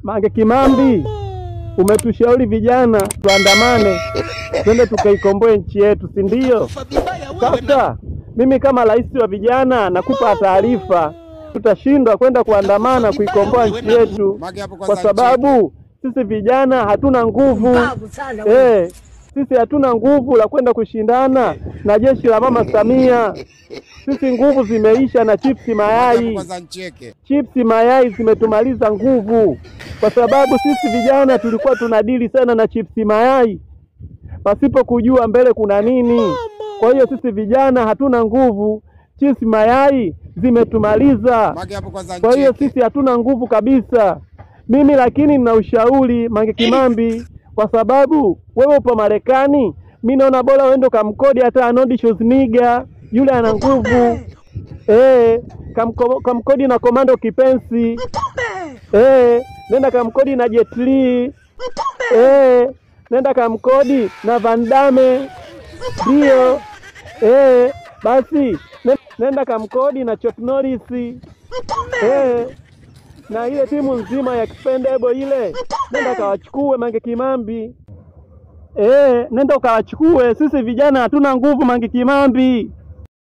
Mange Kimambi, umetushauri vijana tuandamane twende tukaikomboe nchi yetu, si ndio? Sasa mimi kama rais wa vijana nakupa taarifa, tutashindwa kwenda kuandamana kuikomboa nchi yetu kwa sababu sisi vijana hatuna nguvu. Sisi hatuna nguvu la kwenda kushindana na jeshi la Mama Samia. Sisi nguvu zimeisha na chipsi mayai. Chipsi mayai zimetumaliza nguvu. Kwa sababu sisi vijana tulikuwa tunadili sana na chipsi mayai pasipo kujua mbele kuna nini. Kwa hiyo sisi vijana hatuna nguvu. Chipsi mayai zimetumaliza. Kwa hiyo sisi hatuna nguvu kabisa. Mimi lakini nina ushauri Mange Kimambi, kwa sababu wewe upo Marekani, mimi naona bora uende kamkodi hata Arnold Schwarzenegger, yule ana nguvu. Kamkodi na Komando Kipenzi. Nenda kamkodi na Jet Li. Nenda kamkodi na Van Damme. Ndio. Basi nenda kamkodi na Chuck Norris. Na ile timu nzima ya Expendable ile, nenda kawachukue Mange Kimambi. Nenda ukawachukue. Sisi vijana hatuna nguvu Mange Kimambi.